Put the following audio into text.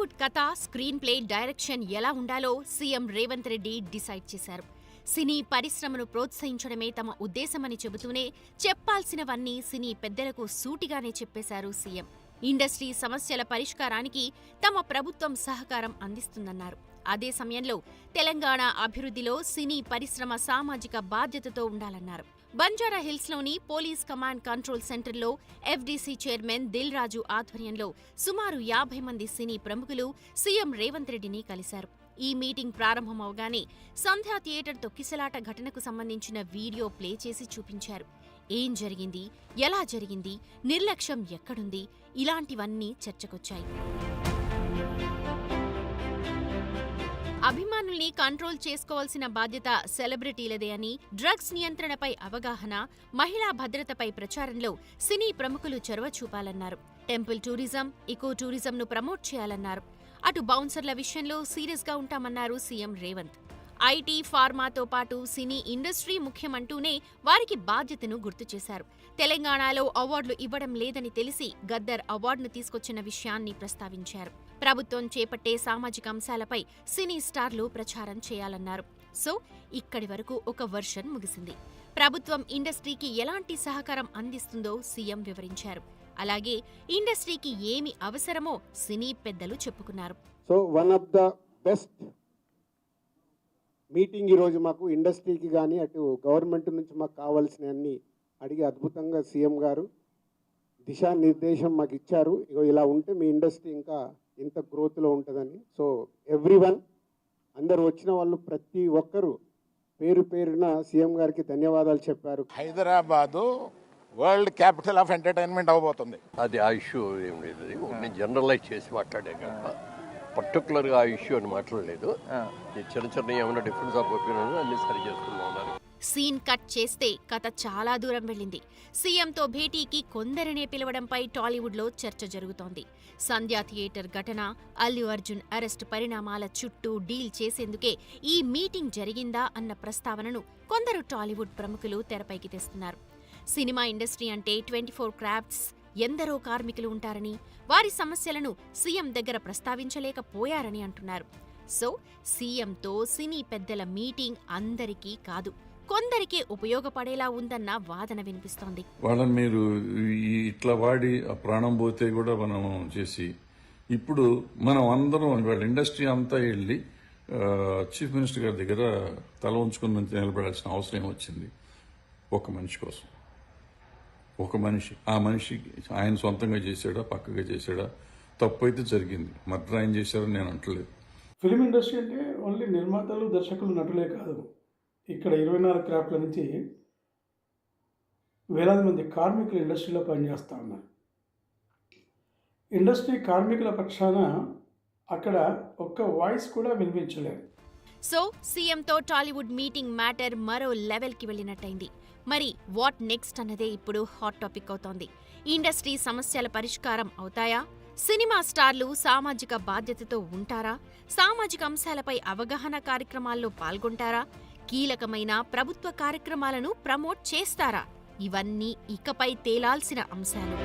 టాలీవుడ్ కథ, screen play, direction ఎలా ఉండాలో సీఎం రేవంత్ రెడ్డి డిసైడ్ చేశారు. సినీ పరిశ్రమను ప్రోత్సహించడమే తమ ఉద్దేశమని చెబుతూనే చెప్పాల్సినవన్నీ సినీ పెద్దలకు సూటిగానే చెప్పేశారు సీఎం. ఇండస్ట్రీ సమస్యల పరిష్కారానికి తమ ప్రభుత్వం సహకారం అందిస్తుందన్నారు. అదే సమయంలో తెలంగాణ అభివృద్ధిలో సినీ పరిశ్రమ సామాజిక బాధ్యతతో ఉండాలన్నారు. బంజారాహిల్స్లోని పోలీస్ కమాండ్ కంట్రోల్ సెంటర్లో ఎఫ్డీసీ చైర్మన్ దిల్ రాజు ఆధ్వర్యంలో సుమారు 50 మంది సినీ ప్రముఖులు సీఎం రేవంత్ రెడ్డిని కలిశారు. ఈ మీటింగ్ ప్రారంభమవగానే సంధ్యా థియేటర్ తొక్కిసలాట ఘటనకు సంబంధించిన వీడియో ప్లే చేసి చూపించారు. ఏం జరిగింది, ఎలా జరిగింది, నిర్లక్ష్యం ఎక్కడుంది, ఇలాంటివన్నీ చర్చకొచ్చాయి. అభిమానుల్ని కంట్రోల్ చేసుకోవాల్సిన బాధ్యత సెలబ్రిటీలదే అని, డ్రగ్స్ నియంత్రణపై అవగాహన, మహిళా భద్రతపై ప్రచారంలో సినీ ప్రముఖులు చొరవ చూపాలన్నారు. టెంపుల్ టూరిజం, ఇకో టూరిజంను ప్రమోట్ చేయాలన్నారు. అటు బౌన్సర్ల విషయంలో సీరియస్గా ఉంటామన్నారు సీఎం రేవంత్. ఐటీ, ఫార్మాతో పాటు సినీ ఇండస్ట్రీ ముఖ్యమంటూనే వారికి బాధ్యతను గుర్తు చేశారు. తెలంగాణలో అవార్డులు ఇవ్వడం లేదని తెలిసి గద్దర్ అవార్డును తీసుకొచ్చిన విషయాన్ని ప్రస్తావించారు. ప్రభుత్వం చేపట్టే సామాజిక అంశాలపై సినీ స్టార్లు ప్రచారం చేయాలన్నారు. సో ఇక్కడి వరకు ఒక వర్షన్ ముగిసింది. ప్రభుత్వం ఇండస్ట్రీకి ఎలాంటి సహకారం అందిస్తుందో సీఎం వివరించారు. అలాగే ఇండస్ట్రీకి ఏమి అవసరమో సినీ పెద్దలు చెప్పుకున్నారు. So one of the best meeting ఈరోజు మాకు ఇండస్ట్రీకి కానీ అటు గవర్నమెంట్ నుంచి మాకు కావాల్సినవన్నీ అడిగి అద్భుతంగా సీఎం గారు దిశానిర్దేశం మాకు ఇచ్చారు. ఇలా ఉంటే మీ ఇండస్ట్రీ ఇంకా ఇంత గ్రోత్లో ఉంటుందని. సో ఎవ్రీవన్, అందరు వచ్చిన వాళ్ళు ప్రతి ఒక్కరూ పేరు పేరున సీఎం గారికి ధన్యవాదాలు చెప్పారు. Hyderabad world capital of entertainment అవబోతుంది. అది ఆ ఇష్యూ ఏం లేదు, నేను జనరలైజ్ చేసి మాట్లాడే కదా, పర్టికులర్గా ఆ ఇష్యూ అని మాట్లాడలేదు. చిన్న ఏమైనా డిఫరెన్స్ ఆఫ్ ఒపీనియన్ అన్ని సరి చేస్తున్నా ఉన్నారు. సీన్ కట్ చేస్తే కథ చాలా దూరం వెళ్ళింది. సీఎంతో భేటీకి కొందరినే పిలవడంపై టాలీవుడ్లో చర్చ జరుగుతోంది. సంధ్యా థియేటర్ ఘటన, అల్లు అర్జున్ అరెస్ట్ పరిణామాల చుట్టూ డీల్ చేసేందుకే ఈ మీటింగ్ జరిగిందా అన్న ప్రస్తావనను కొందరు టాలీవుడ్ ప్రముఖులు తెరపైకి తెస్తున్నారు. సినిమా ఇండస్ట్రీ అంటే 24 క్రాఫ్ట్స్, ఎందరో కార్మికులు ఉంటారని, వారి సమస్యలను సీఎం దగ్గర ప్రస్తావించలేకపోయారని అంటున్నారు. సో సీఎంతో సినీ పెద్దల మీటింగ్ అందరికీ కాదు, కొందరికే ఉపయోగపడేలా ఉందన్న వాదన వినిపిస్తోంది. వాళ్ళని మీరు ఇట్లా వాడి ఆ ప్రాణం పోతే కూడా మనం చేసి, ఇప్పుడు మనం అందరం వాళ్ళ ఇండస్ట్రీ అంతా వెళ్ళి చీఫ్ మినిస్టర్ గారి దగ్గర తల ఉంచుకుని నిలబడాల్సిన అవసరం వచ్చింది. ఒక మనిషి కోసం, ఒక మనిషి, ఆ మనిషి ఆయన సొంతంగా చేశాడా, పక్కగా చేశాడా, తప్పు అయితే జరిగింది. మర్డర్ ఆయన చేశారని నేను అంటలేదు. ఫిలిం ఇండస్ట్రీ అంటే ఓన్లీ నిర్మాతలు, దర్శకులు, నటులే కాదు. ఇక్కడ 24 క్రాఫ్ట్ల నుంచి వేలాది మంది కార్మికులు ఇండస్ట్రీలో పనిచేస్తూ ఉన్నారు. ఇండస్ట్రీ కార్మికుల పక్షాన అక్కడ ఒక్క వాయిస్ కూడా వినిపించలేదు. సో సీఎంతో టాలీవుడ్ మీటింగ్ మ్యాటర్ మరో లెవెల్కి వెళ్ళినట్టయింది. మరి వాట్ నెక్స్ట్ అన్నదే ఇప్పుడు హాట్ టాపిక్ అవుతోంది. ఇండస్ట్రీ సమస్యల పరిష్కారం అవుతాయా? సినిమా స్టార్లు సామాజిక బాధ్యతతో ఉంటారా? సామాజిక అంశాలపై అవగాహన కార్యక్రమాల్లో పాల్గొంటారా? కీలకమైన ప్రభుత్వ కార్యక్రమాలను ప్రమోట్ చేస్తారా? ఇవన్నీ ఇకపై తేలాల్సిన అంశాలు.